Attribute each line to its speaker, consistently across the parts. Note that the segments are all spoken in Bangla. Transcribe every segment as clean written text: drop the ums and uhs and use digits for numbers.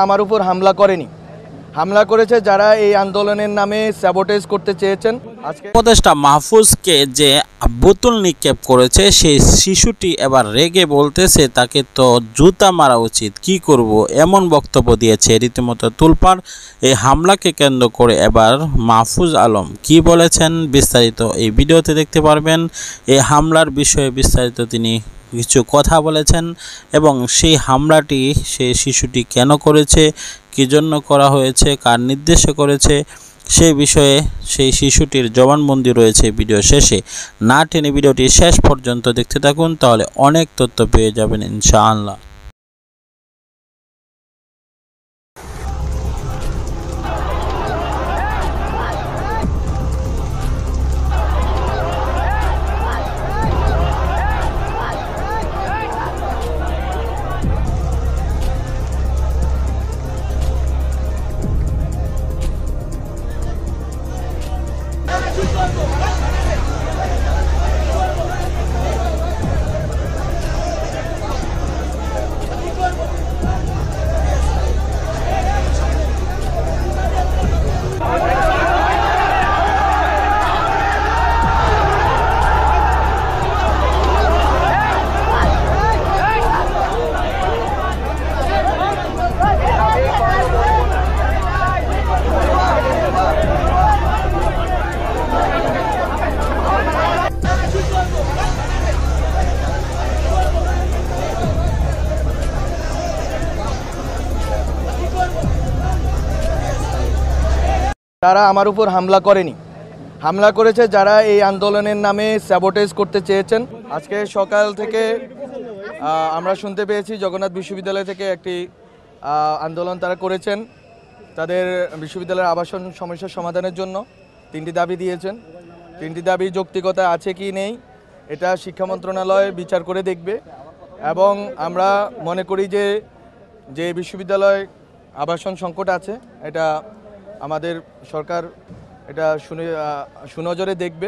Speaker 1: আমার উপর হামলা করেনি, হামলা করেছে যারা এই আন্দোলনের নামে স্যাবোটেজ করতে চেয়েছেন। আজকে
Speaker 2: উপদেষ্টা মাহফুজকে যে বোতল নিক্ষেপ করেছে সেই শিশুটি এবার রেগে বলতেছে তাকে তো জুতা মারা উচিত, কি করব এমন বক্তব্য দিয়েছে। রীতিমতো তুলপাড় এই হামলাকে কেন্দ্র করে এবার মাহফুজ আলম কি বলেছেন বিস্তারিত এই ভিডিওতে দেখতে পারবেন। এই হামলার বিষয়ে বিস্তারিত তিনি কিছু কথা বলেছেন এবং সেই হামলাটি সেই শিশুটি কেন করেছে, কী জন্য করা হয়েছে, কার নির্দেশে করেছে সেই বিষয়ে সেই শিশুটির জবানবন্দি রয়েছে ভিডিও শেষে। না টেনে ভিডিওটি শেষ পর্যন্ত দেখতে থাকুন, তাহলে অনেক তথ্য পেয়ে যাবেন ইনশাআল্লাহ।
Speaker 1: তারা আমার উপর হামলা করেনি, হামলা করেছে যারা এই আন্দোলনের নামে স্যাবোটেজ করতে চেয়েছেন। আজকে সকাল থেকে আমরা শুনতে পেয়েছি জগন্নাথ বিশ্ববিদ্যালয় থেকে একটি আন্দোলন তারা করেছেন। তাদের বিশ্ববিদ্যালয়ের আবাসন সমস্যার সমাধানের জন্য 3টি দাবি দিয়েছেন। 3টি দাবি যৌক্তিকতা আছে কি নেই এটা শিক্ষা মন্ত্রণালয় বিচার করে দেখবে। এবং আমরা মনে করি যে বিশ্ববিদ্যালয় আবাসন সংকট আছে এটা আমাদের সরকার এটা সুনজরে দেখবে।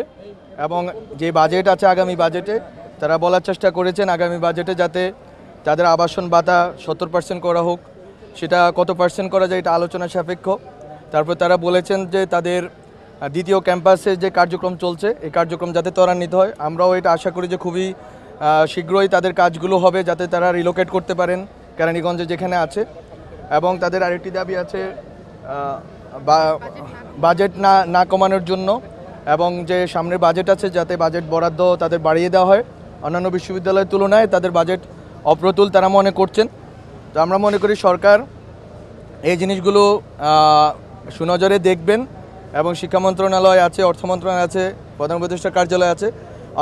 Speaker 1: এবং যে বাজেট আছে আগামী বাজেটে তারা বলার চেষ্টা করেছেন আগামী বাজেটে যাতে তাদের আবাসন ভাতা 70% করা হোক, সেটা কত পার্সেন্ট করা যায় এটা আলোচনা সাপেক্ষ। তারপর তারা বলেছেন যে তাদের দ্বিতীয় ক্যাম্পাসে যে কার্যক্রম চলছে এই কার্যক্রম যাতে ত্বরান্বিত হয়। আমরাও এটা আশা করি যে খুবই শীঘ্রই তাদের কাজগুলো হবে যাতে তারা রিলোকেট করতে পারেন কেরানীগঞ্জে যেখানে আছে। এবং তাদের আরেকটি দাবি আছে বাজেট না কমানোর জন্য, এবং যে সামনের বাজেট আছে যাতে বাজেট বরাদ্দ তাদের বাড়িয়ে দেওয়া হয়। অন্যান্য বিশ্ববিদ্যালয়ের তুলনায় তাদের বাজেট অপ্রতুল তারা মনে করছেন। তো আমরা মনে করি সরকার এই জিনিসগুলো সুনজরে দেখবেন। এবং শিক্ষা মন্ত্রণালয় আছে, অর্থ মন্ত্রণালয় আছে, প্রধান উপদেষ্টার কার্যালয় আছে,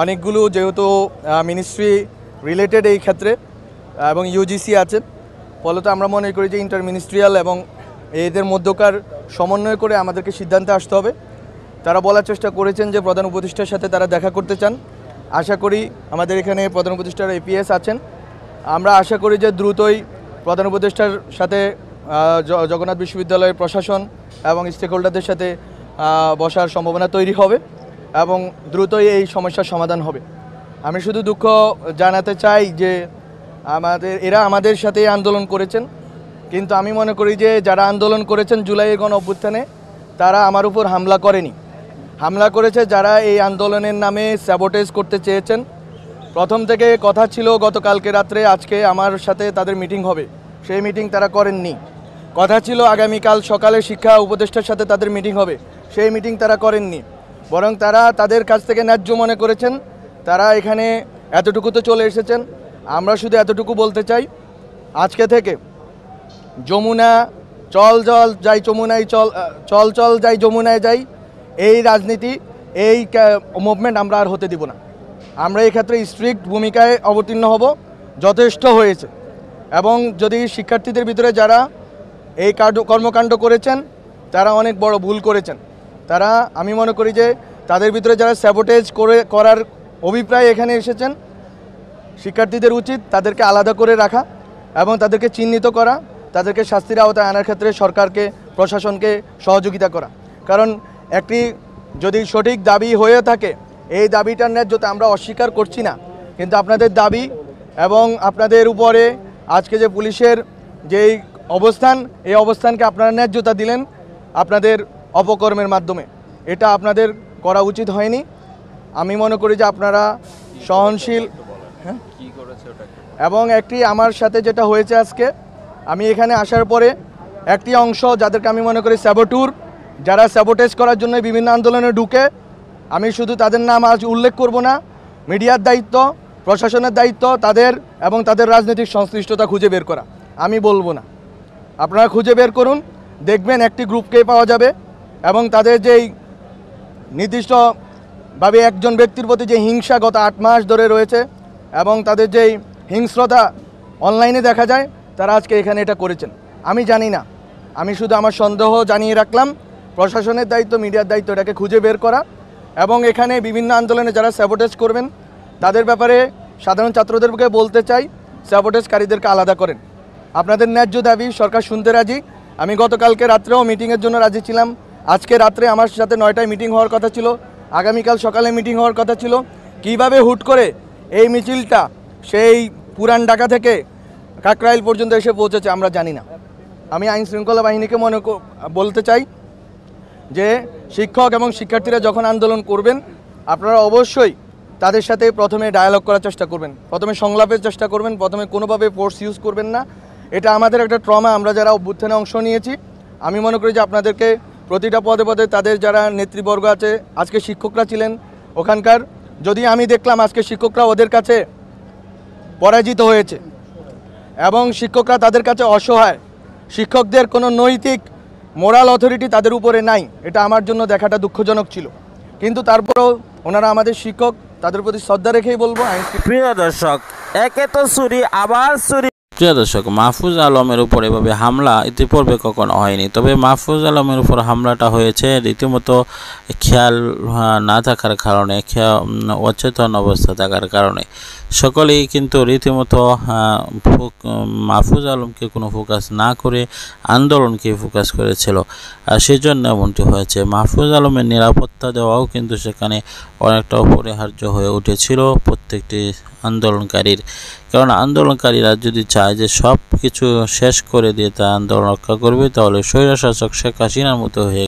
Speaker 1: অনেকগুলো যেহেতু মিনিস্ট্রি রিলেটেড এই ক্ষেত্রে এবং ইউজিসি আছে, ফলত আমরা মনে করি যে ইন্টার মিনিস্ট্রিয়াল এবং এদের মধ্যকার সমন্বয় করে আমাদেরকে সিদ্ধান্তে আসতে হবে। তারা বলার চেষ্টা করেছেন যে প্রধান উপদেষ্টার সাথে তারা দেখা করতে চান। আশা করি আমাদের এখানে প্রধান উপদেষ্টার এপিএস আছেন, আমরা আশা করি যে দ্রুতই প্রধান উপদেষ্টার সাথে জগন্নাথ বিশ্ববিদ্যালয়ের প্রশাসন এবং স্টেক হোল্ডারদের সাথে বসার সম্ভাবনা তৈরি হবে এবং দ্রুতই এই সমস্যার সমাধান হবে। আমি শুধু দুঃখ জানাতে চাই যে এরা আমাদের সাথে আন্দোলন করেছেন, কিন্তু আমি মনে করি যে যারা আন্দোলন করেছেন জুলাইয়ের গণ অভ্যুত্থানে তারা আমার উপর হামলা করেনি, হামলা করেছে যারা এই আন্দোলনের নামে স্যাবোটেজ করতে চেয়েছেন। প্রথম থেকে কথা ছিল গতকালকে রাত্রে আজকে আমার সাথে তাদের মিটিং হবে, সেই মিটিং তারা করেননি। কথা ছিল আগামীকাল সকালে শিক্ষা উপদেষ্টার সাথে তাদের মিটিং হবে, সেই মিটিং তারা করেননি। বরং তারা তাদের কাছ থেকে ন্যায্য মনে করেছেন তারা এখানে এতটুকুতে চলে এসেছেন। আমরা শুধু এতটুকু বলতে চাই, আজকে থেকে যমুনা চল চল যাই যমুনায় চল চল যাই যমুনায় যাই এই রাজনীতি এই মুভমেন্ট আমরা আর হতে দিব না। আমরা এই ক্ষেত্রে স্ট্রিক্ট ভূমিকায় অবতীর্ণ হব, যথেষ্ট হয়েছে। এবং যদি শিক্ষার্থীদের ভিতরে যারা এই কর্মকাণ্ড করেছেন তারা অনেক বড় ভুল করেছেন, তারা আমি মনে করি যে তাদের ভিতরে যারা স্যাবোটেজ করার অভিপ্রায় এখানে এসেছেন শিক্ষার্থীদের উচিত তাদেরকে আলাদা করে রাখা এবং তাদেরকে চিহ্নিত করা, তাদেরকে শাস্তির আওতায় আনার ক্ষেত্রে সরকারকে প্রশাসনকে সহযোগিতা করা। কারণ একটি যদি সঠিক দাবি হয়ে থাকে এই দাবিটার ন্যায্যতা আমরা অস্বীকার করছি না, কিন্তু আপনাদের দাবি এবং আপনাদের উপরে আজকে যে পুলিশের যেই এই অবস্থানকে আপনারা ন্যায্যতা দিলেন আপনাদের অপকর্মের মাধ্যমে। এটা আপনাদের করা উচিত হয়নি। আমি মনে করি যে আপনারা সহনশীল, হ্যাঁ, এবং একটি আমার সাথে যেটা হয়েছে আজকে, আমি এখানে আসার পরে একটি অংশ যাদেরকে আমি মনে করি স্যাবোটুর, যারা স্যাবোটেজ করার জন্য বিভিন্ন আন্দোলনে ঢুকে, আমি শুধু তাদের নাম আজ উল্লেখ করব না, মিডিয়ার দায়িত্ব, প্রশাসনের দায়িত্ব তাদের এবং তাদের রাজনৈতিক সংশ্লিষ্টতা খুঁজে বের করা। আমি বলবো না, আপনারা খুঁজে বের করুন, দেখবেন একটি গ্রুপকেই পাওয়া যাবে এবং তাদের যেই নির্দিষ্টভাবে একজন ব্যক্তির প্রতি যে হিংসা গত 8 মাস ধরে রয়েছে এবং তাদের যেই হিংস্রতা অনলাইনে দেখা যায়, তারা আজকে এখানে এটা করেছেন। আমি জানি না, আমি শুধু আমার সন্দেহ জানিয়ে রাখলাম। প্রশাসনের দায়িত্ব, মিডিয়ার দায়িত্ব এটাকে খুঁজে বের করা এবং এখানে বিভিন্ন আন্দোলনে যারা স্যাবোটেজ করবেন তাদের ব্যাপারে সাধারণ ছাত্রদেরকে বলতে চাই, স্যাবোটেজকারীদেরকে আলাদা করেন। আপনাদের ন্যায্য দাবি সরকার শুনতে রাজি। আমি গতকালকে রাত্রেও মিটিংয়ের জন্য রাজি ছিলাম। আজকে রাত্রে আমার সাথে 9টায় মিটিং হওয়ার কথা ছিল, আগামীকাল সকালে মিটিং হওয়ার কথা ছিল। কিভাবে হুট করে এই মিছিলটা সেই পুরান ঢাকা থেকে কাকরাইল পর্যন্ত এসে পৌঁছেছে আমরা জানি না। আমি আইন শৃঙ্খলা বাহিনীকে বলতে চাই যে শিক্ষক এবং শিক্ষার্থীরা যখন আন্দোলন করবেন, আপনারা অবশ্যই তাদের সাথে প্রথমে ডায়ালগ করার চেষ্টা করবেন, প্রথমে সংলাপের চেষ্টা করবেন, প্রথমে কোনোভাবে ফোর্স ইউজ করবেন না। এটা আমাদের একটা ট্রমা, আমরা যারা অভ্যুত্থানে অংশ নিয়েছি। আমি মনে করি যে আপনাদেরকে প্রতিটা পদে পদে তাদের যারা নেতৃবর্গ আছে, আজকে শিক্ষকরা ছিলেন ওখানকার, যদি আমি দেখলাম আজকে শিক্ষকরা ওদের কাছে পরাজিত হয়েছে এবং শিক্ষকরা তাদের কাছে অসহায়, শিক্ষকদের কোনো নৈতিক মোরাল অথরিটি তাদের উপরে নাই, এটা আমার জন্য দেখাটা দুঃখজনক ছিল। কিন্তু তারপরেও ওনারা আমাদের শিক্ষক, তাদের প্রতি শ্রদ্ধা রেখেই বলবো।
Speaker 2: প্রিয় দর্শক, একে তো চুরি আবার চুরি। প্রিয় দর্শক, মাহফুজ আলমের উপর এভাবে হামলা ইতিপূর্বে কখনো হয়নি, তবে মাহফুজ আলমের উপর হামলাটা হয়েছে রীতিমতো খেয়াল না থাকার কারণে, অচেতন অবস্থা থাকার কারণে। সকলেই কিন্তু রীতিমতো মাহফুজ আলমকে কোনো ফোকাস না করে আন্দোলনকে ফোকাস করেছিল, আর সেজন্য এমনটি হয়েছে। মাহফুজ আলমের নিরাপত্তা দেওয়াও কিন্তু সেখানে অনেকটা অপরিহার্য হয়ে উঠেছিল প্রত্যেকটি আন্দোলনকারীর। কারণ আন্দোলনকারীরা যদি চায় যে সব কিছু শেষ করে দিয়ে তা আন্দোলন রক্ষা করবে, তাহলে স্বৈরশাসক শেখ হাসিনার মতো হয়ে